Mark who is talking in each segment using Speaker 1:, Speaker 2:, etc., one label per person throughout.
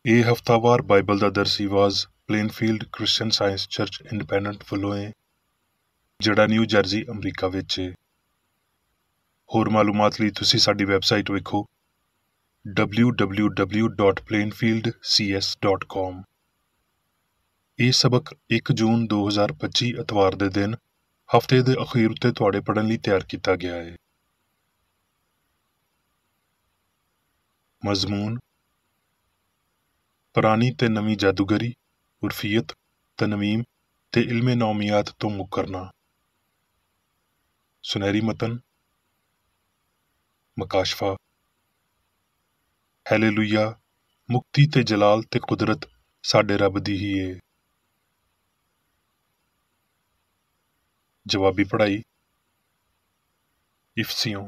Speaker 1: ਇਹ ਹਫ਼ਤਾਵਾਰ ਬਾਈਬਲ ਦਾ ਦਰਸ ਇਵਾਜ਼ Plainfield Christian Science Church Independent ਵੱਲੋਂ ਹੈ, ਜਿਹੜਾ ਨਿਊ ਜਰਜ਼ੀ ਅਮਰੀਕਾ ਵਿੱਚ ਹੈ। ਹੋਰ ਮਾਲੂਮਾਤ ਲਈ ਤੁਸੀਂ ਸਾਡੀ ਵੈਬਸਾਈਟ ਵੇਖੋ www.plainfieldcs.com। ਇਹ ਸਬਕ 1 ਜੂਨ 2025 ਐਤਵਾਰ ਦੇ ਦਿਨ ਹਫ਼ਤੇ ਦੇ ਅਖੀਰ ਉੱਤੇ ਤੁਹਾਡੇ ਪੜ੍ਹਨ ਲਈ ਤਿਆਰ ਕੀਤਾ ਗਿਆ ਹੈ। ਮਜ਼ਮੂਨ: ਪੁਰਾਣੀ ਤੇ ਨਵੀਂ ਜਾਦੂਗਰੀ, ਉਰਫੀਅਤ, ਤਨਵੀਮ ਤੇ ਇਲਮੇ ਨੌਮੀਆਤ ਤੋਂ ਮੁੱਕਰਨਾ। ਸੁਨਹਿਰੀ ਮਤਨ: ਮਕਾਸ਼ਫਾ। ਹੈਲੇਲੂਇਆ, ਮੁਕਤੀ ਤੇ ਜਲਾਲ ਤੇ ਕੁਦਰਤ ਸਾਡੇ ਰੱਬ ਦੀ ਹੀ ਏ। ਜਵਾਬੀ ਪੜ੍ਹਾਈ। ਇਫਸੀਓਂ: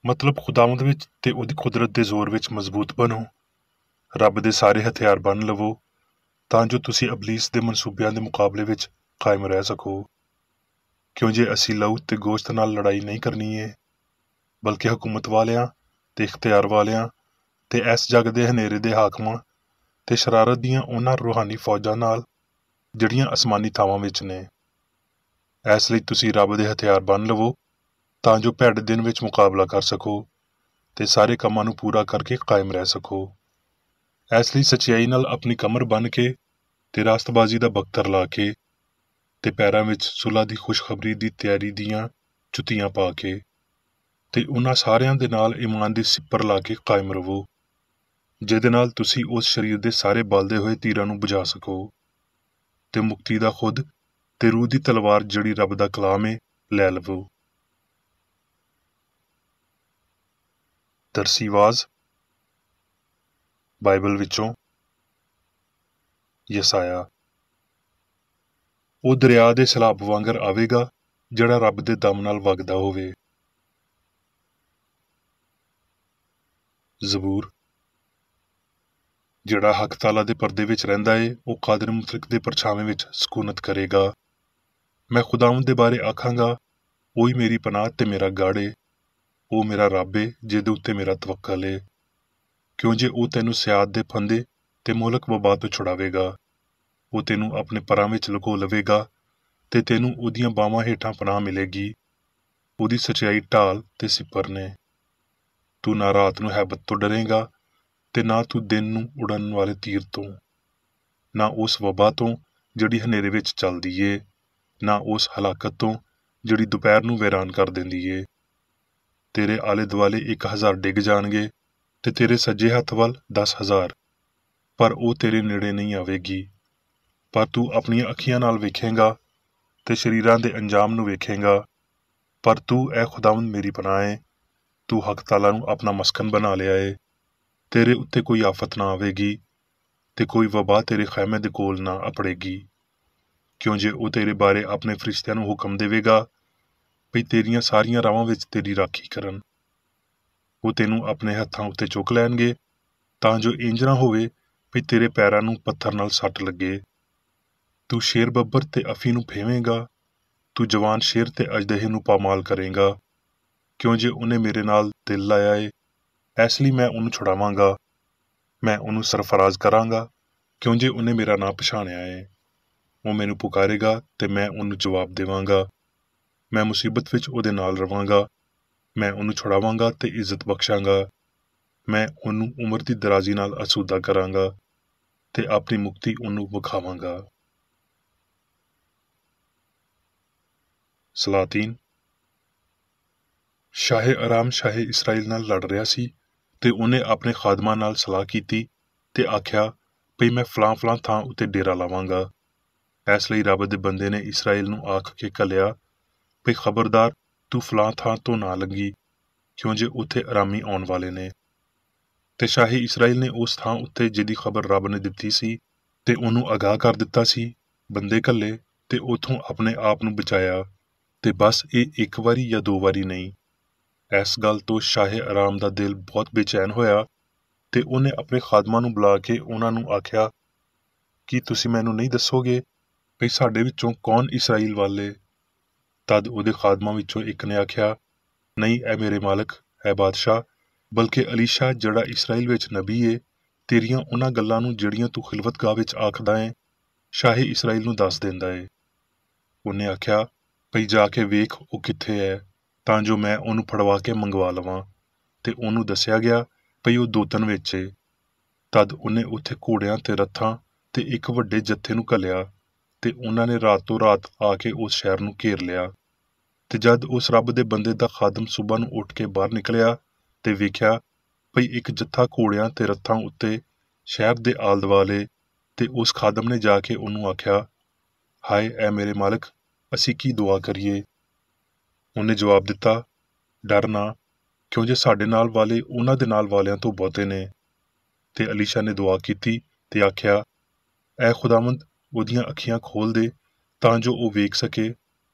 Speaker 1: ਮਤਲਬ ਖੁਦਾਵੰਦ ਵਿੱਚ ਤੇ ਉਹਦੀ ਕੁਦਰਤ ਦੇ ਜ਼ੋਰ ਵਿੱਚ ਮਜ਼ਬੂਤ ਬਣੋ। ਰੱਬ ਦੇ ਸਾਰੇ ਹਥਿਆਰ ਬੰਨ੍ਹ ਲਵੋ ਤਾਂ ਜੋ ਤੁਸੀਂ ਅਬਲੀਸ ਦੇ ਮਨਸੂਬਿਆਂ ਦੇ ਮੁਕਾਬਲੇ ਵਿੱਚ ਕਾਇਮ ਰਹਿ ਸਕੋ। ਕਿਉਂ ਜੇ ਅਸੀਂ ਲਹੂ ਤੇ ਗੋਸ਼ਤ ਨਾਲ ਲੜਾਈ ਨਹੀਂ ਕਰਨੀ ਏ, ਬਲਕਿ ਹਕੂਮਤ ਵਾਲਿਆਂ ਤੇ ਇਖਤਿਆਰ ਵਾਲਿਆਂ ਤੇ ਇਸ ਜੱਗ ਦੇ ਹਨੇਰੇ ਦੇ ਹਾਕਮਾਂ ਤੇ ਸ਼ਰਾਰਤ ਦੀਆਂ ਉਹਨਾਂ ਰੂਹਾਨੀ ਫੌਜਾਂ ਨਾਲ ਜਿਹੜੀਆਂ ਅਸਮਾਨੀ ਥਾਵਾਂ ਵਿੱਚ ਨੇ। ਇਸ ਲਈ ਤੁਸੀਂ ਰੱਬ ਦੇ ਹਥਿਆਰ ਬੰਨ੍ਹ ਲਵੋ ਤਾਂ ਜੋ ਭੈੜੇ ਦਿਨ ਵਿੱਚ ਮੁਕਾਬਲਾ ਕਰ ਸਕੋ ਤੇ ਸਾਰੇ ਕੰਮਾਂ ਨੂੰ ਪੂਰਾ ਕਰਕੇ ਕਾਇਮ ਰਹਿ ਸਕੋ। ਇਸ ਲਈ ਸੱਚਾਈ ਨਾਲ ਆਪਣੀ ਕਮਰ ਬੰਨ੍ਹ ਕੇ ਤੇ ਰਾਸਤਬਾਜ਼ੀ ਦਾ ਬਖਤਰ ਲਾ ਕੇ ਤੇ ਪੈਰਾਂ ਵਿੱਚ ਸੁਲ੍ਹਾ ਦੀ ਖੁਸ਼ਖਬਰੀ ਦੀ ਤਿਆਰੀ ਦੀਆਂ ਜੁੱਤੀਆਂ ਪਾ ਕੇ ਤੇ ਉਹਨਾਂ ਸਾਰਿਆਂ ਦੇ ਨਾਲ ਈਮਾਨ ਦੀ ਸਿਪਰ ਲਾ ਕੇ ਕਾਇਮ ਰਵੋ, ਜਿਹਦੇ ਨਾਲ ਤੁਸੀਂ ਉਸ ਸਰੀਰ ਦੇ ਸਾਰੇ ਬਲਦੇ ਹੋਏ ਤੀਰਾਂ ਨੂੰ ਬੁਝਾ ਸਕੋ ਤੇ ਮੁਕਤੀ ਦਾ ਖੁਦ ਤੇ ਰੂਹ ਦੀ ਤਲਵਾਰ ਜਿਹੜੀ ਰੱਬ ਦਾ ਕਲਾਮ ਏ ਲੈ ਲਵੋ। ਦਰਸੀ ਆਵਾਜ਼ ਬਾਈਬਲ ਵਿੱਚੋਂ ਯਸਾਇਆ। ਉਹ ਦਰਿਆ ਦੇ ਸੈਲਾਬ ਵਾਂਗਰ ਆਵੇਗਾ ਜਿਹੜਾ ਰੱਬ ਦੇ ਦਮ ਨਾਲ ਵਗਦਾ ਹੋਵੇ। ਜ਼ਬੂਰ: ਜਿਹੜਾ ਹੱਕ ਤਾਲਾ ਦੇ ਪਰਦੇ ਵਿੱਚ ਰਹਿੰਦਾ ਏ, ਉਹ ਕਾਦਰ ਮੁਤਲਕ ਦੇ ਪਰਛਾਵੇਂ ਵਿੱਚ ਸਕੂਨਤ ਕਰੇਗਾ। ਮੈਂ ਖੁਦਾਵੰਦ ਦੇ ਬਾਰੇ ਆਖਾਂਗਾ, ਉਹੀ ਮੇਰੀ ਪਨਾਹ ਤੇ ਮੇਰਾ ਗੜ੍ਹ ਏ। ਉਹ ਮੇਰਾ ਰੱਬ ਏ ਜਿਹਦੇ ਉੱਤੇ ਮੇਰਾ ਤਵੱਕਲ ਏ। ਕਿਉਂ ਜੇ ਉਹ ਤੈਨੂੰ ਸਿਆਤ ਦੇ ਫੰਦੇ ਤੇ ਮੁਹਲਕ ਵਬਾ ਤੋਂ ਛੁਡਾਵੇਗਾ। ਉਹ ਤੈਨੂੰ ਆਪਣੇ ਪਰਾਂ ਵਿੱਚ ਲੁਕੋ ਲਵੇਗਾ ਤੇ ਤੈਨੂੰ ਉਹਦੀਆਂ ਬਾਹਾਂ ਹੇਠਾਂ ਪਨਾਹ ਮਿਲੇਗੀ। ਉਹਦੀ ਸਚਾਈ ਢਾਲ ਤੇ ਸਿਪਰ ਨੇ। ਤੂੰ ਨਾ ਰਾਤ ਨੂੰ ਹੈਬਤ ਤੋਂ ਡਰੇਂਗਾ ਤੇ ਨਾ ਤੂੰ ਦਿਨ ਨੂੰ ਉਡਣ ਵਾਲੇ ਤੀਰ ਤੋਂ, ਨਾ ਉਸ ਵਬਾ ਤੋਂ ਜਿਹੜੀ ਹਨੇਰੇ ਵਿੱਚ ਚੱਲਦੀ ਏ, ਨਾ ਉਸ ਹਲਾਕਤ ਤੋਂ ਜਿਹੜੀ ਦੁਪਹਿਰ ਨੂੰ ਵੈਰਾਨ ਕਰ ਦਿੰਦੀ ਏ। ਤੇਰੇ ਆਲੇ ਦੁਆਲੇ 1000 ਡਿੱਗ ਜਾਣਗੇ ਤੇ ਤੇਰੇ ਸੱਜੇ ਹੱਥ ਵੱਲ 10,000, ਪਰ ਉਹ ਤੇਰੇ ਨੇੜੇ ਨਹੀਂ ਆਵੇਗੀ। ਪਰ ਤੂੰ ਆਪਣੀਆਂ ਅੱਖੀਆਂ ਨਾਲ ਵੇਖੇਂਗਾ ਤੇ ਸਰੀਰਾਂ ਦੇ ਅੰਜਾਮ ਨੂੰ ਵੇਖੇਂਗਾ। ਪਰ ਤੂੰ ਐ ਖੁਦਾਵੰਦ ਮੇਰੀ ਪਨਾਹ ਏ, ਤੂੰ ਹੱਕ ਤਾਲਾ ਨੂੰ ਆਪਣਾ ਮਸਕਨ ਬਣਾ ਲਿਆ ਏ। ਤੇਰੇ ਉੱਤੇ ਕੋਈ ਆਫਤ ਨਾ ਆਵੇਗੀ ਤੇ ਕੋਈ ਵਬਾ ਤੇਰੇ ਖੈਮੇ ਦੇ ਕੋਲ ਨਾ ਅਪੜੇਗੀ। ਕਿਉਂ ਜੇ ਉਹ ਤੇਰੇ ਬਾਰੇ ਆਪਣੇ ਫਰਿਸ਼ਤਿਆਂ ਨੂੰ ਹੁਕਮ ਦੇਵੇਗਾ ਵੀ ਤੇਰੀਆਂ ਸਾਰੀਆਂ ਰਾਹਾਂ ਵਿੱਚ ਤੇਰੀ ਰਾਖੀ ਕਰਨ। ਉਹ ਤੈਨੂੰ ਆਪਣੇ ਹੱਥਾਂ ਉੱਤੇ ਚੁੱਕ ਲੈਣਗੇ ਤਾਂ ਜੋ ਇੰਜ ਨਾ ਹੋਵੇ ਵੀ ਤੇਰੇ ਪੈਰਾਂ ਨੂੰ ਪੱਥਰ ਨਾਲ ਸੱਟ ਲੱਗੇ। ਤੂੰ ਸ਼ੇਰ ਬੱਬਰ ਤੇ ਅਫੀ ਨੂੰ ਫੇਵੇਂਗਾ, ਤੂੰ ਜਵਾਨ ਸ਼ੇਰ ਤੇ ਅਜਦਹੇ ਨੂੰ ਪਾਮਾਲ ਕਰੇਂਗਾ। ਕਿਉਂ ਜੇ ਉਹਨੇ ਮੇਰੇ ਨਾਲ ਦਿਲ ਲਾਇਆ ਏ, ਇਸ ਲਈ ਮੈਂ ਉਹਨੂੰ ਛੁਡਾਵਾਂਗਾ। ਮੈਂ ਉਹਨੂੰ ਸਰਫਰਾਜ਼ ਕਰਾਂਗਾ ਕਿਉਂ ਜੇ ਉਹਨੇ ਮੇਰਾ ਨਾਂ ਪਛਾਣਿਆ ਏ। ਉਹ ਮੈਨੂੰ ਪੁਕਾਰੇਗਾ ਤੇ ਮੈਂ ਉਹਨੂੰ ਜਵਾਬ ਦੇਵਾਂਗਾ। ਮੈਂ ਮੁਸੀਬਤ ਵਿੱਚ ਉਹਦੇ ਨਾਲ ਰਵਾਂਗਾ। ਮੈਂ ਉਹਨੂੰ ਛੁਡਾਵਾਂਗਾ ਤੇ ਇੱਜ਼ਤ ਬਖਸ਼ਾਂਗਾ। ਮੈਂ ਉਹਨੂੰ ਉਮਰ ਦੀ ਦਰਾਜ਼ੀ ਨਾਲ ਅਸੂਦਾ ਕਰਾਂਗਾ ਤੇ ਆਪਣੀ ਮੁਕਤੀ ਉਹਨੂੰ ਵਿਖਾਵਾਂਗਾ। ਸਲਾਤੀਨ: ਸ਼ਾਹੇ ਆਰਾਮ ਸ਼ਾਹੇ ਇਸਰਾਈਲ ਨਾਲ ਲੜ ਰਿਹਾ ਸੀ ਤੇ ਉਹਨੇ ਆਪਣੇ ਖਾਦਮਾਂ ਨਾਲ ਸਲਾਹ ਕੀਤੀ ਤੇ ਆਖਿਆ ਭਈ ਮੈਂ ਫਲਾਂ ਥਾਂ ਉੱਤੇ ਡੇਰਾ ਲਾਵਾਂਗਾ। ਇਸ ਲਈ ਰੱਬ ਦੇ ਬੰਦੇ ਨੇ ਇਸਰਾਈਲ ਨੂੰ ਆਖ ਕੇ ਘੱਲਿਆ ਭਈ ਖਬਰਦਾਰ ਤੂੰ ਫਲਾਂ ਥਾਂ ਤੋਂ ਨਾ ਲੰਘੀ, ਕਿਉਂ ਜੇ ਉੱਥੇ ਆਰਾਮੀ ਆਉਣ ਵਾਲੇ ਨੇ। ਤੇ ਸ਼ਾਹੀ ਇਸਰਾਈਲ ਨੇ ਉਸ ਥਾਂ ਉੱਤੇ ਜਿਹਦੀ ਖਬਰ ਰੱਬ ਨੇ ਦਿੱਤੀ ਸੀ ਤੇ ਉਹਨੂੰ ਅਗਾਹ ਕਰ ਦਿੱਤਾ ਸੀ, ਬੰਦੇ ਘੱਲੇ ਤੇ ਉੱਥੋਂ ਆਪਣੇ ਆਪ ਨੂੰ ਬਚਾਇਆ। ਤੇ ਬਸ ਇਹ ਇੱਕ ਵਾਰੀ ਜਾਂ 2 ਵਾਰੀ ਨਹੀਂ। ਇਸ ਗੱਲ ਤੋਂ ਸ਼ਾਹੇ ਆਰਾਮ ਦਾ ਦਿਲ ਬਹੁਤ ਬੇਚੈਨ ਹੋਇਆ ਤੇ ਉਹਨੇ ਆਪਣੇ ਖਾਦਮਾਂ ਨੂੰ ਬੁਲਾ ਕੇ ਉਹਨਾਂ ਨੂੰ ਆਖਿਆ, ਕੀ ਤੁਸੀਂ ਮੈਨੂੰ ਨਹੀਂ ਦੱਸੋਗੇ ਭਈ ਸਾਡੇ ਵਿੱਚੋਂ ਕੌਣ ਇਸਰਾਈਲ ਵਾਲੇ? ਤਦ ਉਹਦੇ ਖਾਦਮਾਂ ਵਿੱਚੋਂ ਇੱਕ ਨੇ ਆਖਿਆ, ਨਹੀਂ ਐ ਮੇਰੇ ਮਾਲਕ, ਐ ਬਾਦਸ਼ਾਹ, ਬਲਕਿ ਅਲੀਸ਼ਾ ਜਿਹੜਾ ਇਸਰਾਈਲ ਵਿੱਚ ਨਬੀ ਏ, ਤੇਰੀਆਂ ਉਹਨਾਂ ਗੱਲਾਂ ਨੂੰ ਜਿਹੜੀਆਂ ਤੂੰ ਖਿਲਵਤਗਾਹ ਵਿੱਚ ਆਖਦਾ ਏ, ਸ਼ਾਹੇ ਇਸਰਾਈਲ ਨੂੰ ਦੱਸ ਦਿੰਦਾ ਏ। ਉਹਨੇ ਆਖਿਆ, ਭਈ ਜਾ ਕੇ ਵੇਖ ਉਹ ਕਿੱਥੇ ਹੈ, ਤਾਂ ਜੋ ਮੈਂ ਉਹਨੂੰ ਫੜਵਾ ਕੇ ਮੰਗਵਾ ਲਵਾਂ। ਤੇ ਉਹਨੂੰ ਦੱਸਿਆ ਗਿਆ ਭਈ ਉਹ ਦੋਤਨ ਵਿੱਚ ਏ। ਤਦ ਉਹਨੇ ਉੱਥੇ ਘੋੜਿਆਂ ਤੇ ਰੱਥਾਂ ਤੇ ਇੱਕ ਵੱਡੇ ਜੱਥੇ ਨੂੰ ਘੱਲਿਆ, ਤੇ ਉਹਨਾਂ ਨੇ ਰਾਤੋਂ ਰਾਤ ਆ ਕੇ ਉਸ ਸ਼ਹਿਰ ਨੂੰ ਘੇਰ ਲਿਆ। ਤੇ ਜਦ ਉਸ ਰੱਬ ਦੇ ਬੰਦੇ ਦਾ ਖਾਦਮ ਸੁਬਹ ਨੂੰ ਉੱਠ ਕੇ ਬਾਹਰ ਨਿਕਲਿਆ ਤੇ ਵੇਖਿਆ ਭਈ ਇੱਕ ਜੱਥਾ ਘੋੜਿਆਂ ਤੇ ਰੱਥਾਂ ਉੱਤੇ ਸ਼ਹਿਰ ਦੇ ਆਲ ਦੁਆਲੇ, ਤੇ ਉਸ ਖਾਦਮ ਨੇ ਜਾ ਕੇ ਉਹਨੂੰ ਆਖਿਆ, ਹਾਏ ਐ ਮੇਰੇ ਮਾਲਕ, ਅਸੀਂ ਕੀ ਦੁਆ ਕਰੀਏ? ਉਹਨੇ ਜਵਾਬ ਦਿੱਤਾ, ਡਰ ਨਾ, ਕਿਉਂ ਜੇ ਸਾਡੇ ਨਾਲ ਵਾਲੇ ਉਹਨਾਂ ਦੇ ਨਾਲ ਵਾਲਿਆਂ ਤੋਂ ਬਹੁਤੇ ਨੇ। ਤੇ ਅਲੀਸ਼ਾ ਨੇ ਦੁਆ ਕੀਤੀ ਤੇ ਆਖਿਆ, ਐ ਖੁਦਾਵੰਦ, ਉਹਦੀਆਂ ਅੱਖੀਆਂ ਖੋਲ ਦੇ ਤਾਂ ਜੋ ਉਹ ਵੇਖ ਸਕੇ।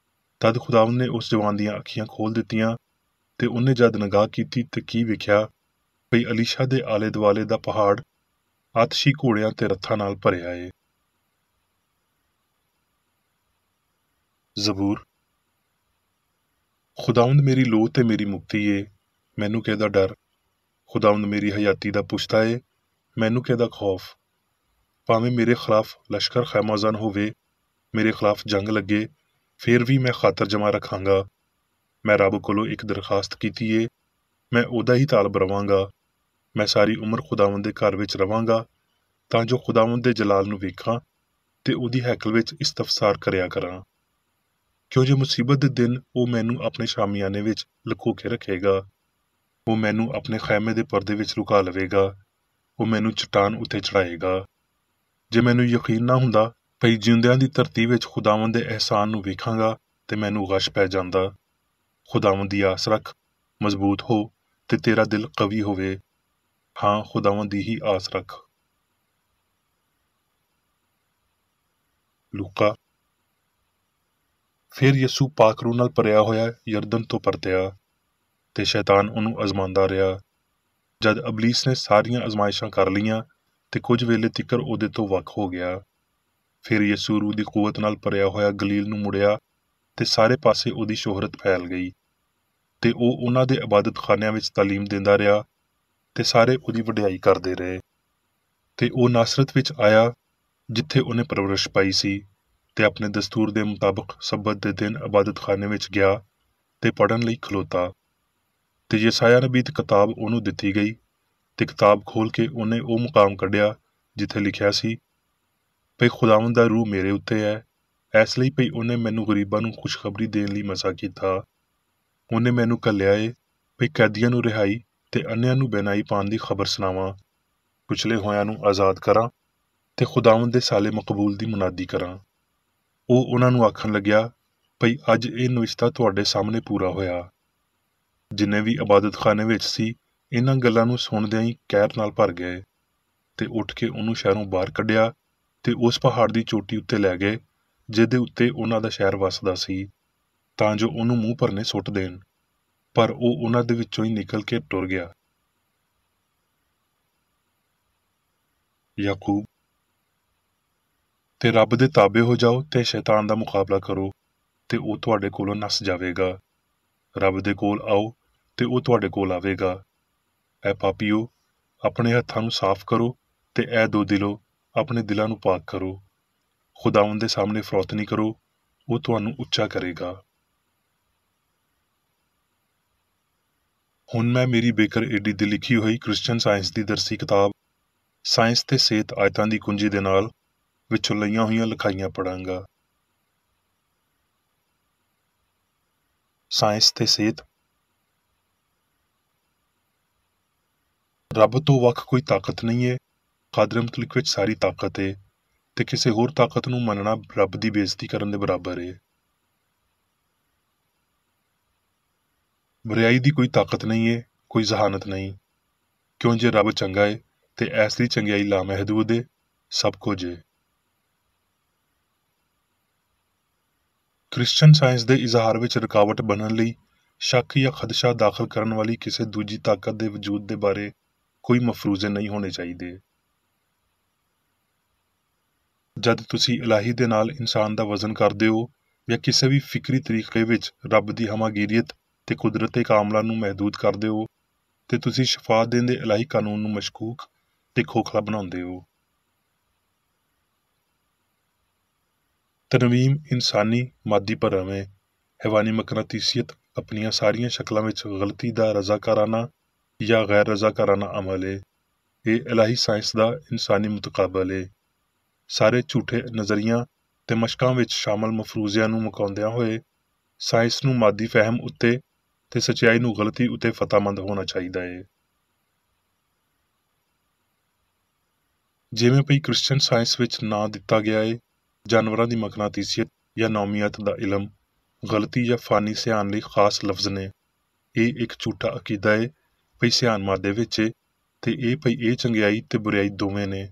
Speaker 1: ਤਦ ਖੁਦਾਵੰਦ ਨੇ ਉਸ ਜਵਾਨ ਦੀਆਂ ਅੱਖੀਆਂ ਖੋਲ ਦਿੱਤੀਆਂ, ਤੇ ਉਹਨੇ ਜਦ ਨਿਗਾਹ ਕੀਤੀ ਤੇ ਕੀ ਵੇਖਿਆ ਭਈ ਅਲੀਸ਼ਾ ਦੇ ਆਲੇ ਦੁਆਲੇ ਦਾ ਪਹਾੜ ਆਤਸ਼ੀ ਘੋੜਿਆਂ ਤੇ ਰੱਥਾਂ ਨਾਲ ਭਰਿਆ ਏ। ਜ਼ਬੂਰ। ਖੁਦਾਵੰਦ ਮੇਰੀ ਲੋਅ ਤੇ ਮੇਰੀ ਮੁਕਤੀ ਏ, ਮੈਨੂੰ ਕਿਹਦਾ ਡਰ? ਖੁਦਾਵੰਦ ਮੇਰੀ ਹਯਾਤੀ ਦਾ ਪੁਸ਼ਤਾ ਏ, ਮੈਨੂੰ ਕਿਹਦਾ ਖੌਫ? ਭਾਵੇਂ ਮੇਰੇ ਖਿਲਾਫ ਲਸ਼ਕਰ ਖੈਮਾਜ਼ਾਨ ਹੋਵੇ, ਮੇਰੇ ਖਿਲਾਫ ਜੰਗ ਲੱਗੇ, ਫੇਰ ਵੀ ਮੈਂ ਖਾਤਰ ਜਮਾ ਰੱਖਾਂਗਾ। ਮੈਂ ਰੱਬ ਕੋਲੋਂ ਇੱਕ ਦਰਖਾਸਤ ਕੀਤੀ ਏ, ਮੈਂ ਉਹਦਾ ਹੀ ਤਾਲਬ ਰਵਾਂਗਾ। ਮੈਂ ਸਾਰੀ ਉਮਰ ਖੁਦਾਵੰਦ ਦੇ ਘਰ ਵਿੱਚ ਰਵਾਂਗਾ, ਤਾਂ ਜੋ ਖੁਦਾਵੰਦ ਦੇ ਜਲਾਲ ਨੂੰ ਵੇਖਾਂ ਤੇ ਉਹਦੀ ਹੈਕਲ ਵਿੱਚ ਇਸਤਫਸਾਰ ਕਰਿਆ ਕਰਾਂ। ਕਿਉਂ ਜੇ ਮੁਸੀਬਤ ਦੇ ਦਿਨ ਉਹ ਮੈਨੂੰ ਆਪਣੇ ਸ਼ਾਮਿਆਨੇ ਵਿੱਚ ਲੁਕੋ ਕੇ ਰੱਖੇਗਾ। ਉਹ ਮੈਨੂੰ ਆਪਣੇ ਖੈਮੇ ਦੇ ਪਰਦੇ ਵਿੱਚ ਲੁਕਾ ਲਵੇਗਾ। ਉਹ ਮੈਨੂੰ ਚਟਾਨ ਉੱਤੇ ਚੜਾਏਗਾ। ਜੇ ਮੈਨੂੰ ਯਕੀਨ ਨਾ ਹੁੰਦਾ ਭਈ ਜਿਉਂਦਿਆਂ ਦੀ ਧਰਤੀ ਵਿੱਚ ਖੁਦਾਵੰਦ ਦੇ ਅਹਿਸਾਨ ਨੂੰ ਵੇਖਾਂਗਾ ਤੇ ਮੈਨੂੰ ਗਸ਼ ਪੈ ਜਾਂਦਾ। ਖੁਦਾਵੰਦ ਦੀ ਆਸ ਰੱਖ, ਮਜ਼ਬੂਤ ਹੋ ਤੇ ਤੇਰਾ ਦਿਲ ਕਵੀ ਹੋਵੇ। ਹਾਂ, ਖੁਦਾਵੰਦ ਦੀ ਹੀ ਆਸ ਰੱਖ। ਲੂਕਾ। ਫਿਰ ਯਿਸੂ ਪਾਕ ਰੂਹ ਨਾਲ ਭਰਿਆ ਹੋਇਆ ਯਰਦਨ ਤੋਂ ਪਰਤਿਆ, ਤੇ ਸ਼ੈਤਾਨ ਉਹਨੂੰ ਅਜ਼ਮਾਉਂਦਾ ਰਿਹਾ। ਜਦ ਅਬਲੀਸ ਨੇ ਸਾਰੀਆਂ ਅਜ਼ਮਾਇਸ਼ਾਂ ਕਰ ਲਈਆਂ ਤੇ ਕੁਝ ਵੇਲੇ ਤਿੱਕਰ ਉਹਦੇ ਤੋਂ ਵੱਖ ਹੋ ਗਿਆ, ਫਿਰ ਯਿਸੂ ਰੂਹ ਦੀ ਕੂਵਤ ਨਾਲ ਭਰਿਆ ਹੋਇਆ ਗਲੀਲ ਨੂੰ ਮੁੜਿਆ, ਤੇ ਸਾਰੇ ਪਾਸੇ ਉਹਦੀ ਸ਼ੋਹਰਤ ਫੈਲ ਗਈ। ਤੇ ਉਹ ਉਹਨਾਂ ਦੇ ਇਬਾਦਤਖਾਨਿਆਂ ਵਿੱਚ ਤਾਲੀਮ ਦਿੰਦਾ ਰਿਹਾ, ਤੇ ਸਾਰੇ ਉਹਦੀ ਵਡਿਆਈ ਕਰਦੇ ਰਹੇ। ਤੇ ਉਹ ਨਾਸਰਤ ਵਿੱਚ ਆਇਆ, ਜਿੱਥੇ ਉਹਨੇ ਪਰਵਰਿਸ਼ ਪਾਈ ਸੀ, ਤੇ ਆਪਣੇ ਦਸਤੂਰ ਦੇ ਮੁਤਾਬਕ ਸਬਤ ਦੇ ਦਿਨ ਇਬਾਦਤਖਾਨੇ ਵਿੱਚ ਗਿਆ ਤੇ ਪੜ੍ਹਨ ਲਈ ਖਲੋਤਾ। ਤੇ ਯਸਾਇਆ ਨਬੀ ਦੀ ਕਿਤਾਬ ਉਹਨੂੰ ਦਿੱਤੀ ਗਈ, ਤੇ ਕਿਤਾਬ ਖੋਲ ਕੇ ਉਹਨੇ ਉਹ ਮੁਕਾਮ ਕੱਢਿਆ ਜਿੱਥੇ ਲਿਖਿਆ ਸੀ, ਭਈ ਖੁਦਾਵੰਦ ਦਾ ਰੂਹ ਮੇਰੇ ਉੱਤੇ ਹੈ, ਇਸ ਲਈ ਭਈ ਉਹਨੇ ਮੈਨੂੰ ਗਰੀਬਾਂ ਨੂੰ ਖੁਸ਼ਖਬਰੀ ਦੇਣ ਲਈ ਮਸਾ ਕੀਤਾ। ਉਹਨੇ ਮੈਨੂੰ ਘੱਲਿਆ ਏ ਭਈ ਕੈਦੀਆਂ ਨੂੰ ਰਿਹਾਈ ਤੇ ਅੰਨ੍ਹਿਆਂ ਨੂੰ ਬਹਿਨਾਈ ਪਾਉਣ ਦੀ ਖਬਰ ਸੁਣਾਵਾਂ, ਕੁਚਲੇ ਹੋਇਆਂ ਨੂੰ ਆਜ਼ਾਦ ਕਰਾਂ, ਤੇ ਖੁਦਾਵੰਦ ਦੇ ਸਾਲੇ ਮਕਬੂਲ ਦੀ ਮੁਨਾਦੀ ਕਰਾਂ। ਉਹ ਉਹਨਾਂ ਨੂੰ ਆਖਣ ਲੱਗਿਆ, ਭਈ ਅੱਜ ਇਹ ਨਵਿਸ਼ਤਾ ਤੁਹਾਡੇ ਸਾਹਮਣੇ ਪੂਰਾ ਹੋਇਆ। ਜਿੰਨੇ ਵੀ ਇਬਾਦਤਖਾਨੇ ਵਿੱਚ ਸੀ, ਇਹਨਾਂ ਗੱਲਾਂ ਨੂੰ ਸੁਣਦਿਆਂ ਹੀ ਕਹਿਰ ਨਾਲ ਭਰ ਗਏ, ਤੇ ਉੱਠ ਕੇ ਉਹਨੂੰ ਸ਼ਹਿਰੋਂ ਬਾਹਰ ਕੱਢਿਆ ਤੇ ਉਸ ਪਹਾੜ ਦੀ ਚੋਟੀ ਉੱਤੇ ਲੈ ਗਏ ਜਿਹਦੇ ਉੱਤੇ ਉਹਨਾਂ ਦਾ ਸ਼ਹਿਰ ਵਸਦਾ ਸੀ, ਤਾਂ ਜੋ ਉਹਨੂੰ ਮੂੰਹ ਭਰਨੇ ਸੁੱਟ ਦੇਣ। ਪਰ ਉਹ ਉਹਨਾਂ ਦੇ ਵਿੱਚੋਂ ਹੀ ਨਿਕਲ ਕੇ ਟੁਰ ਗਿਆ। ਯਾਕੂਬ। ਤੇ ਰੱਬ ਦੇ ਤਾਬੇ ਹੋ ਜਾਓ ਤੇ ਸ਼ੈਤਾਨ ਦਾ ਮੁਕਾਬਲਾ ਕਰੋ, ਤੇ ਉਹ ਤੁਹਾਡੇ ਕੋਲੋਂ ਨੱਸ ਜਾਵੇਗਾ। ਰੱਬ ਦੇ ਕੋਲ ਆਓ ਤੇ ਉਹ ਤੁਹਾਡੇ ਕੋਲ ਆਵੇਗਾ। ਐ ਪਾਪੀਓ, ਆਪਣੇ ਹੱਥਾਂ ਨੂੰ ਸਾਫ਼ ਕਰੋ, ਤੇ ਐ ਦੋ ਦਿਲੋ, ਆਪਣੇ ਦਿਲਾਂ ਨੂੰ ਪਾਕ ਕਰੋ। ਖੁਦਾਵੰਦ ਦੇ ਸਾਹਮਣੇ ਫਰੌਤਨੀ ਕਰੋ, ਉਹ ਤੁਹਾਨੂੰ ਉੱਚਾ ਕਰੇਗਾ। ਹੁਣ ਮੈਂ ਮੇਰੀ ਬੇਕਰ ਏਡੀ ਦੀ ਲਿਖੀ ਹੋਈ ਕ੍ਰਿਸਚਨ ਸਾਇੰਸ ਦੀ ਦਰਸੀ ਕਿਤਾਬ ਸਾਇੰਸ ਤੇ ਸਿਹਤ ਆਇਤਾਂ ਦੀ ਕੁੰਜੀ ਦੇ ਨਾਲ ਵਿੱਚੋਂ ਲਈਆਂ ਹੋਈਆਂ ਲਿਖਾਈਆਂ ਪੜ੍ਹਾਂਗਾ। ਸਾਇੰਸ ਤੇ ਸਿਹਤ। ਰੱਬ ਤੋਂ ਵੱਖ ਕੋਈ ਤਾਕਤ ਨਹੀਂ ਏ। ਕਾਦਰ ਮੁਤਲਕ ਵਿੱਚ ਸਾਰੀ ਤਾਕਤ ਏ, ਤੇ ਕਿਸੇ ਹੋਰ ਤਾਕਤ ਨੂੰ ਮੰਨਣਾ ਰੱਬ ਦੀ ਬੇਇੱਜ਼ਤੀ ਕਰਨ ਦੇ ਬਰਾਬਰ ਏ। ਬੁਰਾਈ ਦੀ ਕੋਈ ਤਾਕਤ ਨਹੀਂ ਏ, ਕੋਈ ਜ਼ਹਾਨਤ ਨਹੀਂ, ਕਿਉਂ ਜੇ ਰੱਬ ਚੰਗਾ ਏ ਤੇ ਐਸੀ ਚੰਗਿਆਈ ਲਾਮਹਿਦੂਦ ਏ, ਸਭ ਕੁਝ ਏ। ਕ੍ਰਿਸਚਨ ਸਾਇੰਸ ਦੇ ਇਜ਼ਹਾਰ ਵਿੱਚ ਰੁਕਾਵਟ ਬਣਨ ਲਈ ਸ਼ੱਕ ਜਾਂ ਖਦਸ਼ਾ ਦਾਖਲ ਕਰਨ ਵਾਲੀ ਕਿਸੇ ਦੂਜੀ ਤਾਕਤ ਦੇ ਵਜੂਦ ਦੇ ਬਾਰੇ ਕੋਈ ਮਫਰੂਜ਼ੇ ਨਹੀਂ ਹੋਣੇ ਚਾਹੀਦੇ। ਜਦ ਤੁਸੀਂ ਇਲਾਹੀ ਦੇ ਨਾਲ ਇਨਸਾਨ ਦਾ ਵਜ਼ਨ ਕਰਦੇ ਹੋ, ਜਾਂ ਕਿਸੇ ਵੀ ਫਿਕਰੀ ਤਰੀਕੇ ਵਿੱਚ ਰੱਬ ਦੀ ਹਮਾਗੀਰੀਅਤ ਤੇ ਕੁਦਰਤ ਕਾਮਲਾ ਨੂੰ ਮਹਿਦੂਦ ਕਰਦੇ ਹੋ, ਤੇ ਤੁਸੀਂ ਸ਼ਫਾ ਦੇਣ ਦੇ ਇਲਾਹੀ ਕਾਨੂੰਨ ਨੂੰ ਮਸ਼ਕੂਕ ਤੇ ਖੋਖਲਾ ਬਣਾਉਂਦੇ ਹੋ। ਤਰਮੀਮ ਇਨਸਾਨੀ ਮਾਦੀ ਭਰਮ ਹੈ। ਹੈਵਾਨੀ ਮਕਨਾਤੀਸੀਅਤ ਆਪਣੀਆਂ ਸਾਰੀਆਂ ਸ਼ਕਲਾਂ ਵਿੱਚ ਗਲਤੀ ਦਾ ਰਜ਼ਾਕਾਰਾਨਾ ਜਾਂ ਗੈਰ ਰਜ਼ਾਕਾਰਾਨਾ ਅਮਲ ਹੈ। ਇਹ ਇਲਾਹੀ ਸਾਇੰਸ ਦਾ ਇਨਸਾਨੀ ਮੁਤਕਾਬਲ ਹੈ। ਸਾਰੇ ਝੂਠੇ ਨਜ਼ਰੀਆਂ ਤੇ ਮਸ਼ਕਾਂ ਵਿੱਚ ਸ਼ਾਮਲ ਮਫਰੂਜ਼ਿਆਂ ਨੂੰ ਮੁਕਾਉਂਦਿਆਂ ਹੋਏ ਸਾਇੰਸ ਨੂੰ ਮਾਦੀ ਫਹਿਮ ਉੱਤੇ ਤੇ ਸੱਚਾਈ ਨੂੰ ਗਲਤੀ ਉੱਤੇ ਫਤਹਮੰਦ ਹੋਣਾ ਚਾਹੀਦਾ ਹੈ। ਜਿਵੇਂ ਭਈ ਕ੍ਰਿਸਚਨ ਸਾਇੰਸ ਵਿੱਚ ਨਾਂ ਦਿੱਤਾ ਗਿਆ ਹੈ, ਜਾਨਵਰਾਂ ਦੀ ਮਕਨਾਤੀਸੀਅਤ ਜਾਂ ਨੌਮੀਅਤ ਦਾ ਇਲਮ ਗਲਤੀ ਜਾਂ ਫਾਨੀ ਸਿਆਣ ਲਈ ਖਾਸ ਲਫ਼ਜ਼ ਨੇ। ਇਹ ਇੱਕ ਝੂਠਾ ਅਕੀਦਾ ਹੈ ਭਈ ਸਿਆਣ ਮਾਦੇ ਵਿੱਚ ਹੈ ਤੇ ਇਹ ਭਈ ਇਹ ਚੰਗਿਆਈ ਤੇ ਬੁਰਿਆਈ ਦੋਵੇਂ ਨੇ।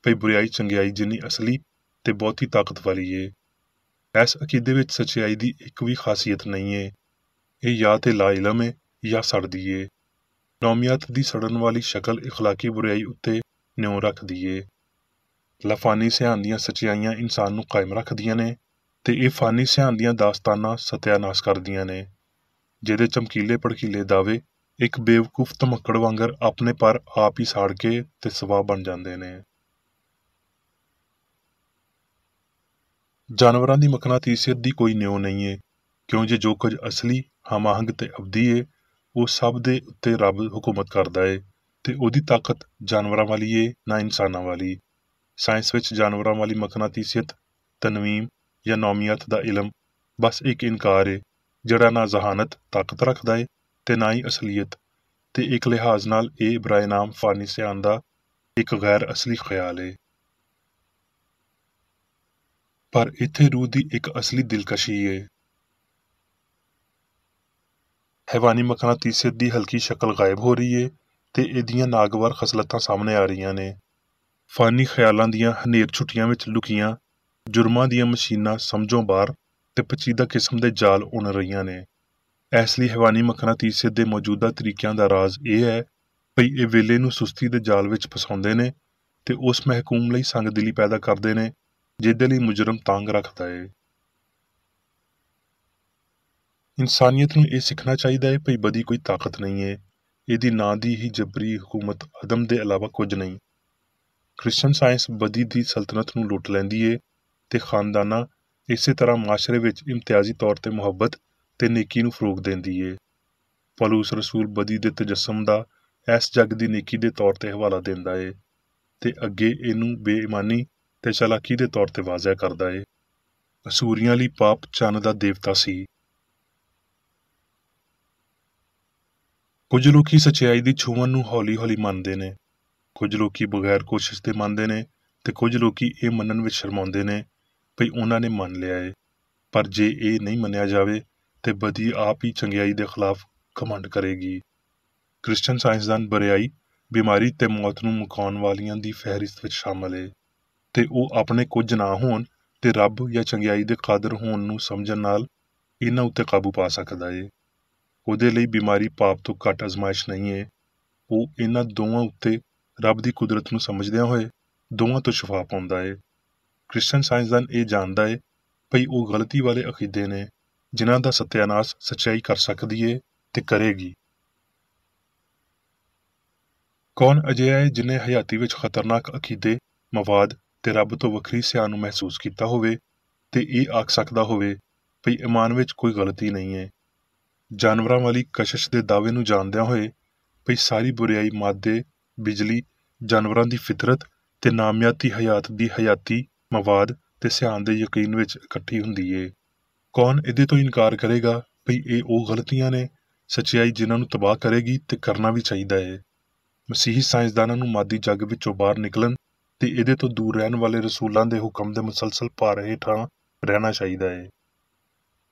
Speaker 1: ਭਈ ਬੁਰਿਆਈ ਚੰਗਿਆਈ ਜਿੰਨੀ ਅਸਲੀ ਤੇ ਬਹੁਤੀ ਤਾਕਤ ਵਾਲੀ ਹੈ। ਇਸ ਅਕੀਦੇ ਵਿੱਚ ਸੱਚਾਈ ਦੀ ਇੱਕ ਵੀ ਖਾਸੀਅਤ ਨਹੀਂ ਹੈ। ਇਹ ਜਾਂ ਤੇ ਲਾ ਇਲਮ ਹੈ ਜਾਂ ਸੜਦੀ ਹੈ। ਨੌਮੀਅਤ ਦੀ ਸੜਨ ਵਾਲੀ ਸ਼ਕਲ ਇਖਲਾਕੀ ਬੁਰਿਆਈ ਉੱਤੇ ਨਿਉ ਰੱਖਦੀ ਏ। ਲਾਫਾਨੀ ਸਿਆਣ ਦੀਆਂ ਸੱਚਾਈਆਂ ਇਨਸਾਨ ਨੂੰ ਕਾਇਮ ਰੱਖਦੀਆਂ ਨੇ ਤੇ ਇਹ ਫਾਨੀ ਸਿਆਣ ਦੀਆਂ ਦਾਸਤਾਨਾਂ ਸਤਿਆਨਾਸ਼ ਕਰਦੀਆਂ ਨੇ, ਜਿਹਦੇ ਚਮਕੀਲੇ ਭੜਕੀਲੇ ਦਾਅਵੇ ਇੱਕ ਬੇਵਕੂਫ ਧਮੱਕੜ ਵਾਂਗਰ ਆਪਣੇ ਪਰ ਆਪ ਹੀ ਸਾੜ ਕੇ ਤੇ ਸਵਾਹ ਬਣ ਜਾਂਦੇ ਨੇ। ਜਾਨਵਰਾਂ ਦੀ ਮਕਨਾਤੀਸੀਅਤ ਦੀ ਕੋਈ ਨਿਉ ਨਹੀਂ ਏ, ਕਿਉਂ ਜੇ ਜੋ ਕੁਝ ਅਸਲੀ, ਹਮਾਹੰਗ ਤੇ ਅਬਦੀ ਏ ਉਹ ਸਭ ਦੇ ਉੱਤੇ ਰੱਬ ਹੁਕੂਮਤ ਕਰਦਾ ਏ ਤੇ ਉਹਦੀ ਤਾਕਤ ਜਾਨਵਰਾਂ ਵਾਲੀ ਏ ਨਾ ਇਨਸਾਨਾਂ ਵਾਲੀ। ਸਾਇੰਸ ਵਿੱਚ ਜਾਨਵਰਾਂ ਵਾਲੀ ਮਕਨਾਤੀਸੀਅਤ, ਤਨਵੀਮ ਜਾਂ ਨੌਮੀਅਤ ਦਾ ਇਲਮ ਬਸ ਇੱਕ ਇਨਕਾਰ ਏ ਜਿਹੜਾ ਨਾ ਜ਼ਹਾਨਤ ਤਾਕਤ ਰੱਖਦਾ ਏ ਤੇ ਨਾ ਹੀ ਅਸਲੀਅਤ, ਤੇ ਇੱਕ ਲਿਹਾਜ਼ ਨਾਲ ਇਹ ਬਰਾਏ ਨਾਮ ਫਾਨੀ ਸਿਆਣ ਦਾ ਇੱਕ ਗੈਰ ਅਸਲੀ ਖਿਆਲ ਏ। ਪਰ ਇੱਥੇ ਰੂਹ ਦੀ ਇੱਕ ਅਸਲੀ ਦਿਲਕਸ਼ੀ ਏ। ਹੈਵਾਨੀ ਮਕਨਾਤੀਸੀਅਤ ਦੀ ਹਲਕੀ ਸ਼ਕਲ ਗਾਇਬ ਹੋ ਰਹੀ ਏ ਤੇ ਇਹਦੀਆਂ ਨਾਗਵਾਰ ਖਸਲਤਾਂ ਸਾਹਮਣੇ ਆ ਰਹੀਆਂ ਨੇ। ਫਾਨੀ ਖਿਆਲਾਂ ਦੀਆਂ ਹਨੇਰ ਛੁੱਟੀਆਂ ਵਿੱਚ ਲੁਕੀਆਂ ਜੁਰਮਾਂ ਦੀਆਂ ਮਸ਼ੀਨਾਂ ਸਮਝੋਂ ਬਾਹਰ ਤੇ ਪਚੀਦਾ ਕਿਸਮ ਦੇ ਜਾਲ ਉਣ ਰਹੀਆਂ ਨੇ। ਇਸ ਲਈ ਹੈਵਾਨੀ ਮਕਨਾਤੀਸੀਅਤ ਦੇ ਮੌਜੂਦਾ ਤਰੀਕਿਆਂ ਦਾ ਰਾਜ਼ ਇਹ ਹੈ ਭਈ ਇਹ ਵੇਲੇ ਨੂੰ ਸੁਸਤੀ ਦੇ ਜਾਲ ਵਿੱਚ ਫਸਾਉਂਦੇ ਨੇ ਤੇ ਉਸ ਮਹਿਕੂਮ ਲਈ ਸੰਗਦਿਲੀ ਪੈਦਾ ਕਰਦੇ ਨੇ ਜਿਹਦੇ ਲਈ ਮੁਜਰਮ ਤਾਂਗ ਰੱਖਦਾ ਏ। ਇਨਸਾਨੀਅਤ ਨੂੰ ਇਹ ਸਿੱਖਣਾ ਚਾਹੀਦਾ ਹੈ ਭਈ ਬਦੀ ਕੋਈ ਤਾਕਤ ਨਹੀਂ ਏ, ਇਹਦੀ ਨਾਂ ਦੀ ਹੀ ਜਬਰੀ ਹਕੂਮਤ ਅਦਮ ਦੇ ਇਲਾਵਾ ਕੁਝ ਨਹੀਂ। ਕ੍ਰਿਸਚਨ ਸਾਇੰਸ ਬਦੀ ਦੀ ਸਲਤਨਤ ਨੂੰ ਲੁੱਟ ਲੈਂਦੀ ਏ ਤੇ ਖਾਨਦਾਨਾਂ ਇਸੇ ਤਰ੍ਹਾਂ ਮਾਸ਼ਰੇ ਵਿੱਚ ਇਮਤਿਆਜ਼ੀ ਤੌਰ ਤੇ ਮੁਹੱਬਤ ਤੇ ਨੇਕੀ ਨੂੰ ਫਰੋਗ ਦਿੰਦੀ ਏ। ਪੌਲੁਸ ਰਸੂਲ ਬਦੀ ਦੇ ਤਜੱਸਮ ਦਾ ਇਸ ਜੱਗ ਦੀ ਨੇਕੀ ਦੇ ਤੌਰ ਤੇ ਹਵਾਲਾ ਦਿੰਦਾ ਏ ਤੇ ਅੱਗੇ ਇਹਨੂੰ ਬੇਈਮਾਨੀ ਤੇ ਚਾਲਾਕੀ ਦੇ ਤੌਰ ਤੇ ਵਾਜ਼ਿਹ ਕਰਦਾ ਏ। ਅਸੂਰੀਆਂ ਲਈ ਪਾਪ ਚੰਨ ਦਾ ਦੇਵਤਾ ਸੀ। ਕੁਝ ਲੋਕੀ ਸੱਚਾਈ ਦੀ ਛੂਹਣ ਨੂੰ ਹੌਲੀ ਹੌਲੀ ਮੰਨਦੇ ਨੇ, ਕੁਝ ਲੋਕੀ ਬਗੈਰ ਕੋਸ਼ਿਸ਼ ਦੇ ਮੰਨਦੇ ਨੇ ਤੇ ਕੁਝ ਲੋਕੀ ਇਹ ਮੰਨਣ ਵਿੱਚ ਸ਼ਰਮਾਉਂਦੇ ਨੇ ਭਈ ਉਹਨਾਂ ਨੇ ਮੰਨ ਲਿਆ ਏ। ਪਰ ਜੇ ਇਹ ਨਹੀਂ ਮੰਨਿਆ ਜਾਵੇ ਤੇ ਬਦੀ ਆਪ ਹੀ ਚੰਗਿਆਈ ਦੇ ਖਿਲਾਫ ਘਮੰਡ ਕਰੇਗੀ। ਕ੍ਰਿਸਚਨ ਸਾਇੰਸਦਾਨ ਬਰਿਆਈ, ਬਿਮਾਰੀ ਤੇ ਮੌਤ ਨੂੰ ਮੁਕਾਉਣ ਵਾਲਿਆਂ ਦੀ ਫਹਿਰਿਸਤ ਵਿੱਚ ਸ਼ਾਮਲ ਏ ਤੇ ਉਹ ਆਪਣੇ ਕੁਝ ਨਾ ਹੋਣ ਤੇ ਰੱਬ ਜਾਂ ਚੰਗਿਆਈ ਦੇ ਕਾਦਰ ਹੋਣ ਨੂੰ ਸਮਝਣ ਨਾਲ ਇਹਨਾਂ ਉੱਤੇ ਕਾਬੂ ਪਾ ਸਕਦਾ ਏ। ਉਹਦੇ ਲਈ ਬਿਮਾਰੀ ਪਾਪ ਤੋਂ ਘੱਟ ਅਜ਼ਮਾਇਸ਼ ਨਹੀਂ ਏ। ਉਹ ਇਹਨਾਂ ਦੋਵਾਂ ਉੱਤੇ ਰੱਬ ਦੀ ਕੁਦਰਤ ਨੂੰ ਸਮਝਦਿਆਂ ਹੋਏ ਦੋਵਾਂ ਤੋਂ ਸ਼ਿਫਾ ਪਾਉਂਦਾ ਏ। ਕ੍ਰਿਸਚਨ ਸਾਇੰਸਦਾਨ ਇਹ ਜਾਣਦਾ ਏ ਭਈ ਉਹ ਗਲਤੀ ਵਾਲੇ ਅਕੀਦੇ ਨੇ ਜਿਨ੍ਹਾਂ ਦਾ ਸਤਿਆਨਾਸ਼ ਸੱਚਾਈ ਕਰ ਸਕਦੀ ਏ ਤੇ ਕਰੇਗੀ। ਕੌਣ ਅਜਿਹਾ ਹੈ ਜਿਨੇ ਹਯਾਤੀ ਵਿੱਚ ਖਤਰਨਾਕ ਅਕੀਦੇ, ਮਵਾਦ ਤੇ ਰੱਬ ਤੋਂ ਵੱਖਰੀ ਸਿਆਣ ਨੂੰ ਮਹਿਸੂਸ ਕੀਤਾ ਹੋਵੇ ਤੇ ਇਹ ਆਖ ਸਕਦਾ ਹੋਵੇ ਭਈ ਈਮਾਨ ਵਿੱਚ ਕੋਈ ਗਲਤੀ ਨਹੀਂ ਏ। ਜਾਨਵਰਾਂ ਵਾਲੀ ਕਸ਼ਿਸ਼ ਦੇ ਦਾਅਵੇ ਨੂੰ ਜਾਣਦਿਆਂ ਹੋਏ ਭਈ ਸਾਰੀ ਬੁਰਿਆਈ ਮਾਦੇ, ਬਿਜਲੀ, ਜਾਨਵਰਾਂ ਦੀ ਫਿਤਰਤ ਤੇ ਨਾਮਿਆਤੀ ਹਯਾਤ ਦੀ ਹਯਾਤੀ, ਮਵਾਦ ਤੇ ਸਿਆਣ ਦੇ ਯਕੀਨ ਵਿੱਚ ਇਕੱਠੀ ਹੁੰਦੀ ਏ। ਕੌਣ ਇਹਦੇ ਤੋਂ ਇਨਕਾਰ ਕਰੇਗਾ ਭਈ ਇਹ ਉਹ ਗਲਤੀਆਂ ਨੇ ਸੱਚਾਈ ਜਿਨ੍ਹਾਂ ਨੂੰ ਤਬਾਹ ਕਰੇਗੀ ਤੇ ਕਰਨਾ ਵੀ ਚਾਹੀਦਾ ਏ। ਮਸੀਹੀ ਸਾਇੰਸਦਾਨਾਂ ਨੂੰ ਮਾਦੀ ਜੱਗ ਵਿੱਚੋਂ ਬਾਹਰ ਨਿਕਲਣ ਤੇ ਇਹਦੇ ਤੋਂ ਦੂਰ ਰਹਿਣ ਵਾਲੇ ਰਸੂਲਾਂ ਦੇ ਹੁਕਮ ਦੇ ਮੁਸਲਸਲ ਭਾਰ ਹੇਠਾਂ ਰਹਿਣਾ ਚਾਹੀਦਾ ਏ।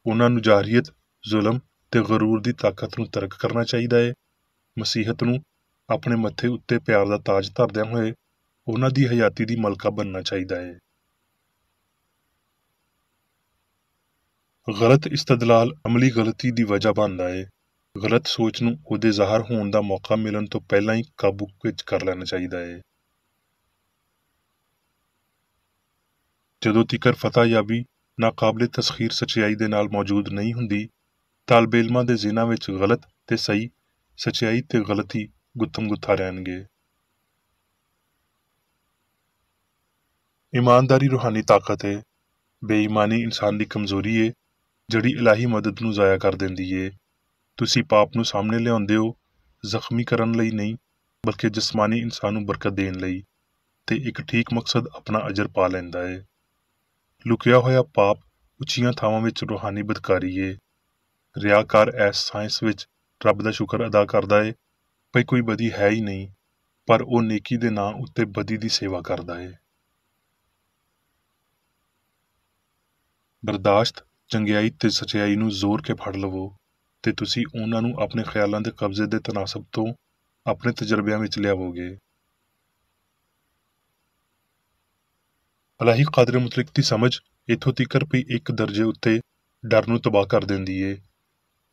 Speaker 1: ਉਹਨਾਂ ਨੂੰ ਜਾਹੀਰੀਅਤ, ਜ਼ੁਲਮ ਤੇ ਗਰੂਰ ਦੀ ਤਾਕਤ ਨੂੰ ਤਰਕ ਕਰਨਾ ਚਾਹੀਦਾ ਏ। ਮਸੀਹਤ ਨੂੰ ਆਪਣੇ ਮੱਥੇ ਉੱਤੇ ਪਿਆਰ ਦਾ ਤਾਜ ਧਰਦਿਆਂ ਹੋਏ ਉਹਨਾਂ ਦੀ ਹਯਾਤੀ ਦੀ ਮਲਕਾ ਬਣਨਾ ਚਾਹੀਦਾ ਏ। ਗਲਤ ਇਸਤਦਲਾਲ ਅਮਲੀ ਗਲਤੀ ਦੀ ਵਜ੍ਹਾ ਬਣਦਾ ਏ। ਗਲਤ ਸੋਚ ਨੂੰ ਉਹਦੇ ਜ਼ਾਹਰ ਹੋਣ ਦਾ ਮੌਕਾ ਮਿਲਣ ਤੋਂ ਪਹਿਲਾਂ ਹੀ ਕਾਬੂ ਵਿੱਚ ਕਰ ਲੈਣਾ ਚਾਹੀਦਾ ਏ। ਜਦੋਂ ਤੀਕਰ ਫਤਹਯਾਬੀ ਨਾਕਾਬਲੇ ਤਸਖੀਰ ਸੱਚਾਈ ਦੇ ਨਾਲ ਮੌਜੂਦ ਨਹੀਂ ਹੁੰਦੀ, ਤਾਲਬੇ ਇਲਮਾਂ ਦੇ ਜ਼ਿਹਨਾਂ ਵਿੱਚ ਗਲਤ ਤੇ ਸਹੀ, ਸੱਚਾਈ ਤੇ ਗਲਤੀ ਗੁੱਥਮ ਗੁੱਥਾ ਰਹਿਣਗੇ। ईमानदारी रूहानी ताकत है, बेईमानी इंसान की कमजोरी है जिहड़ी इलाही मदद नूं ज़ाया कर दिंदी है। तुसीं पाप नूं सामने लिआउंदे हो ਜ਼ਖਮੀ ਕਰਨ ਲਈ ਨਹੀਂ, ਬਲਕਿ ਜਿਸਮਾਨੀ ਇਨਸਾਨ ਨੂੰ ਬਰਕਤ ਦੇਣ ਲਈ, ਤੇ ਇੱਕ ਠੀਕ ਮਕਸਦ ਆਪਣਾ ਅਜਰ ਪਾ ਲੈਂਦਾ ਹੈ। ਲੁਕਿਆ ਹੋਇਆ ਪਾਪ ਉੱਚੀਆਂ ਥਾਵਾਂ ਵਿੱਚ ਰੂਹਾਨੀ ਬਦਕਾਰੀ ਏ। ਰਿਆਕਾਰ ਇਸ ਸਾਇੰਸ ਵਿੱਚ ਰੱਬ ਦਾ ਸ਼ੁਕਰ ਅਦਾ ਕਰਦਾ ਏ ਭਈ ਕੋਈ ਬਦੀ ਹੈ ਹੀ ਨਹੀਂ, ਪਰ ਉਹ ਨੇਕੀ ਦੇ ਨਾਂ ਉੱਤੇ ਬਦੀ ਦੀ ਸੇਵਾ ਕਰਦਾ ਏ। ਬਰਦਾਸ਼ਤ, ਚੰਗਿਆਈ ਤੇ ਸਚਾਈ ਨੂੰ ਜ਼ੋਰ ਕੇ ਫੜ ਲਵੋ ਤੇ ਤੁਸੀਂ ਉਹਨਾਂ ਨੂੰ ਆਪਣੇ ਖਿਆਲਾਂ ਦੇ ਕਬਜ਼ੇ ਦੇ ਤਨਾਸਬ ਤੋਂ ਆਪਣੇ ਤਜਰਬਿਆਂ ਵਿੱਚ ਲਿਆਵੋਗੇ। ਇਲਾਹੀ ਕਾਦਰ ਮੁਤਲਕ ਦੀ ਸਮਝ ਇੱਥੋਂ ਤੀਕਰ ਵੀ ਇੱਕ ਦਰਜੇ ਉੱਤੇ ਡਰ ਨੂੰ ਤਬਾਹ ਕਰ ਦਿੰਦੀ ਏ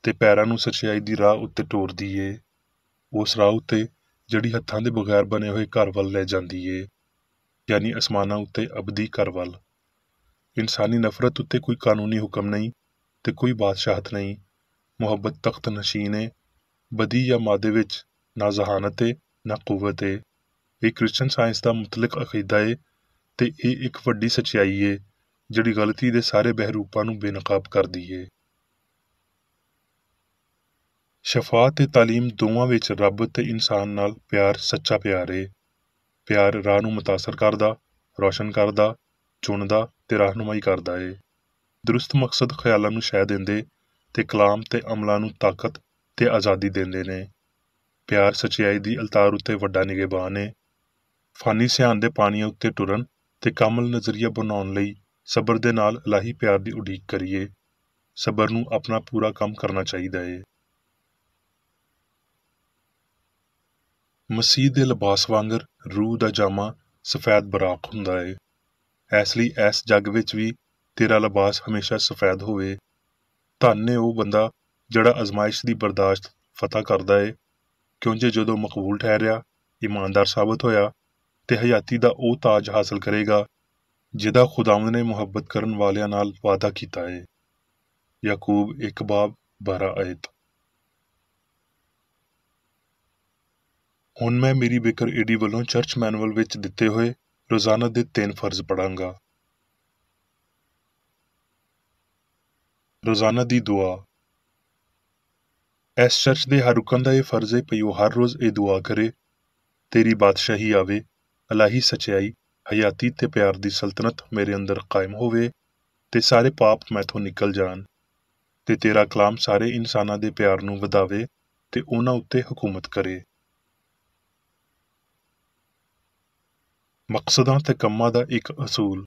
Speaker 1: ਤੇ ਪੈਰਾਂ ਨੂੰ ਸਚਾਈ ਦੀ ਰਾਹ ਉੱਤੇ ਟੋਰਦੀ ਏ, ਉਸ ਰਾਹ ਉੱਤੇ ਜਿਹੜੀ ਹੱਥਾਂ ਦੇ ਬਗੈਰ ਬਣੇ ਹੋਏ ਘਰ ਵੱਲ ਲੈ ਜਾਂਦੀ ਏ, ਯਾਨੀ ਅਸਮਾਨਾਂ ਉੱਤੇ ਅਬਦੀ ਘਰ ਵੱਲ। ਇਨਸਾਨੀ ਨਫ਼ਰਤ ਉੱਤੇ ਕੋਈ ਕਾਨੂੰਨੀ ਹੁਕਮ ਨਹੀਂ ਤੇ ਕੋਈ ਬਾਦਸ਼ਾਹਤ ਨਹੀਂ। ਮੁਹੱਬਤ ਤਖਤ ਨਸ਼ੀਨ ਏ, ਬਦੀ ਜਾਂ ਮਾਦੇ ਵਿੱਚ ਨਾ ਜ਼ਹਾਨਤ ਏ ਨਾ ਕੁਵਤ ਏ। ਇਹ ਕ੍ਰਿਸਚਨ ਸਾਇੰਸ ਦਾ ਮੁਤਲਕ ਅਕੀਦਾ ਏ ਤੇ ਇਹ ਇੱਕ ਵੱਡੀ ਸੱਚਾਈ ਏ ਜਿਹੜੀ ਗਲਤੀ ਦੇ ਸਾਰੇ ਬਹਿਰੂਪਾਂ ਨੂੰ ਬੇਨਕਾਬ ਕਰਦੀ ਏ। ਸ਼ਫਾ ਤੇ ਤਾਲੀਮ ਦੋਵਾਂ ਵਿੱਚ ਰੱਬ ਤੇ ਇਨਸਾਨ ਨਾਲ ਪਿਆਰ ਸੱਚਾ ਪਿਆਰ ਏ। ਪਿਆਰ ਰਾਹ ਨੂੰ ਮੁਤਾਸਰ ਕਰਦਾ, ਰੋਸ਼ਨ ਕਰਦਾ, ਚੁਣਦਾ ਤੇ ਰਹਿਨੁਮਾਈ ਕਰਦਾ ਏ। ਦਰੁਸਤ ਮਕਸਦ ਖਿਆਲਾਂ ਨੂੰ ਸ਼ਹਿ ਦਿੰਦੇ ਤੇ ਕਲਾਮ ਤੇ ਅਮਲਾਂ ਨੂੰ ਤਾਕਤ ਤੇ ਆਜ਼ਾਦੀ ਦਿੰਦੇ ਨੇ। ਪਿਆਰ ਸਚਾਈ ਦੀ ਅਲਤਾਰ ਉੱਤੇ ਵੱਡਾ ਨਿਗਹਿਬਾਨ ਏ। ਫਾਨੀ ਸਿਆਣ ਦੇ ਪਾਣੀਆਂ ਉੱਤੇ ਟੁਰਨ ਤੇ ਕਾਮਲ ਨਜ਼ਰੀਆ ਬਣਾਉਣ ਲਈ ਸਬਰ ਦੇ ਨਾਲ ਇਲਾਹੀ ਪਿਆਰ ਦੀ ਉਡੀਕ ਕਰੀਏ। ਸਬਰ ਨੂੰ ਆਪਣਾ ਪੂਰਾ ਕੰਮ ਕਰਨਾ ਚਾਹੀਦਾ ਏ। ਮਸੀਹ ਦੇ ਲਿਬਾਸ ਵਾਂਗਰ ਰੂਹ ਦਾ ਜਾਮਾ ਸਫੈਦ ਬਰਾਕ ਹੁੰਦਾ ਏ। ਇਸ ਲਈ ਇਸ ਜੱਗ ਵਿੱਚ ਵੀ ਤੇਰਾ ਲਿਬਾਸ ਹਮੇਸ਼ਾ ਸਫੈਦ ਹੋਵੇ। ਧੰਨ ਏ ਉਹ ਬੰਦਾ ਜਿਹੜਾ ਅਜ਼ਮਾਇਸ਼ ਦੀ ਬਰਦਾਸ਼ਤ ਫਤਹ ਕਰਦਾ ਏ, ਕਿਉਂਕਿ ਜਦੋਂ ਮਕਬੂਲ ਠਹਿਰਿਆ, ਇਮਾਨਦਾਰ ਸਾਬਤ ਹੋਇਆ ਤੇ ਹਯਾਤੀ ਦਾ ਉਹ ਤਾਜ ਹਾਸਲ ਕਰੇਗਾ ਜਿਹਦਾ ਖੁਦਾਵੰਦ ਨੇ ਮੁਹੱਬਤ ਕਰਨ ਵਾਲਿਆਂ ਨਾਲ ਵਾਅਦਾ ਕੀਤਾ ਏ। ਯਾਕੂਬ 1:12 ਆਇਤ। ਹੁਣ ਮੈਂ ਮੇਰੀ ਬਿਕਰ ਏਡੀ ਵੱਲੋਂ ਚਰਚ ਮੈਨੂਅਲ ਵਿੱਚ ਦਿੱਤੇ ਹੋਏ ਰੋਜ਼ਾਨਾ ਦੇ 3 ਫਰਜ਼ ਪੜਾਂਗਾ। ਰੋਜ਼ਾਨਾ ਦੀ ਦੁਆ। ਇਸ ਚਰਚ ਦੇ ਹਰ ਰੁਕਨ ਦਾ ਇਹ ਫਰਜ਼ ਏ ਪਈ ਉਹ ਹਰ ਰੋਜ਼ ਇਹ ਦੁਆ ਕਰੇ, ਤੇਰੀ ਬਾਦਸ਼ਾਹੀ ਆਵੇ, ਇਲਾਹੀ ਸਚਾਈ, ਹਯਾਤੀ ਤੇ ਪਿਆਰ ਦੀ ਸਲਤਨਤ ਮੇਰੇ ਅੰਦਰ ਕਾਇਮ ਹੋਵੇ ਤੇ ਸਾਰੇ ਪਾਪ ਮੈਥੋਂ ਨਿਕਲ ਜਾਣ ਤੇ ਤੇਰਾ ਕਲਾਮ ਸਾਰੇ ਇਨਸਾਨਾਂ ਦੇ ਪਿਆਰ ਨੂੰ ਵਧਾਵੇ ਤੇ ਉਹਨਾਂ ਉੱਤੇ ਹਕੂਮਤ ਕਰੇ। ਮਕਸਦਾਂ ਤੇ ਕੰਮਾਂ ਦਾ ਇੱਕ ਅਸੂਲ।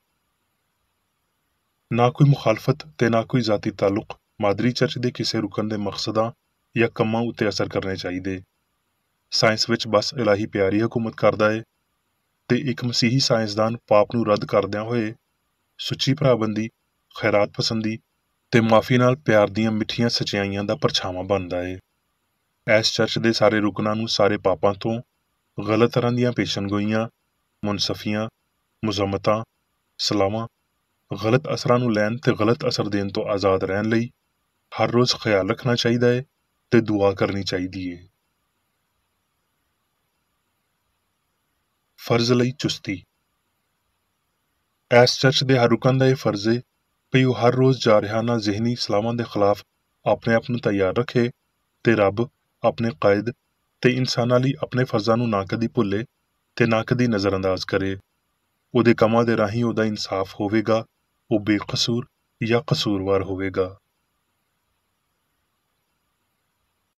Speaker 1: ਨਾ ਕੋਈ ਮੁਖਾਲਫਤ ਤੇ ਨਾ ਕੋਈ ਜ਼ਾਤੀ ਤਾਲੁਕ ਮਾਦਰੀ ਚਰਚ ਦੇ ਕਿਸੇ ਰੁਕਨ ਦੇ ਮਕਸਦਾਂ ਜਾਂ ਕੰਮਾਂ ਉੱਤੇ ਅਸਰ ਕਰਨੇ ਚਾਹੀਦੇ। ਸਾਇੰਸ ਵਿੱਚ ਬਸ ਇਲਾਹੀ ਪਿਆਰ ਹੀ ਹਕੂਮਤ ਕਰਦਾ ਏ ਤੇ ਇੱਕ ਮਸੀਹੀ ਸਾਇੰਸਦਾਨ ਪਾਪ ਨੂੰ ਰੱਦ ਕਰਦਿਆਂ ਹੋਏ ਸੁੱਚੀ ਭਰਾਬੰਦੀ, ਖੈਰਾਤ ਪਸੰਦੀ ਤੇ ਮਾਫੀ ਨਾਲ ਪਿਆਰ ਦੀਆਂ ਮਿੱਠੀਆਂ ਸਚਾਈਆਂ ਦਾ ਪਰਛਾਵਾਂ ਬਣਦਾ ਏ। ਇਸ ਚਰਚ ਦੇ ਸਾਰੇ ਰੁਕਨਾਂ ਨੂੰ ਸਾਰੇ ਪਾਪਾਂ ਤੋਂ, ਗਲਤ ਤਰ੍ਹਾਂ ਦੀਆਂ ਪੇਸ਼ਨਗੋਈਆਂ, ਮੁਨਸਫੀਆਂ, ਮੁਜ਼ਮਤਾਂ, ਸਲਾਵਾਂ, ਗਲਤ ਅਸਰਾਂ ਨੂੰ ਲੈਣ ਤੇ ਗਲਤ ਅਸਰ ਦੇਣ ਤੋਂ ਆਜ਼ਾਦ ਰਹਿਣ ਲਈ ਹਰ ਰੋਜ਼ ਖਿਆਲ ਰੱਖਣਾ ਚਾਹੀਦਾ ਏ ਤੇ ਦੁਆ ਕਰਨੀ ਚਾਹੀਦੀ ਏ। ਫਰਜ਼ ਲਈ ਚੁਸਤੀ। ਇਸ ਚਰਚ ਦੇ ਹਰ ਰੁਕਨ ਦਾ ਇਹ ਫਰਜ਼ ਏ ਕਿ ਉਹ ਹਰ ਰੋਜ਼ ਜਾਰਹਾਨਾ ਜ਼ਿਹਨੀ ਸਲਾਮਾਂ ਦੇ ਖਿਲਾਫ ਆਪਣੇ ਆਪ ਨੂੰ ਤਿਆਰ ਰੱਖੇ ਤੇ ਰੱਬ, ਆਪਣੇ ਕਾਇਦ ਤੇ ਇਨਸਾਨਾਂ ਲਈ ਆਪਣੇ ਫਰਜ਼ਾਂ ਨੂੰ ਨਾ ਕਦੀ ਭੁੱਲੇ ਤੇ ਨਾ ਕਦੀ ਨਜ਼ਰਅੰਦਾਜ਼ ਕਰੇ। ਉਹਦੇ ਕੰਮਾਂ ਦੇ ਰਾਹੀਂ ਉਹਦਾ ਇਨਸਾਫ ਹੋਵੇਗਾ, ਉਹ ਬੇਕਸੂਰ ਜਾਂ ਕਸੂਰਵਾਰ ਹੋਵੇਗਾ।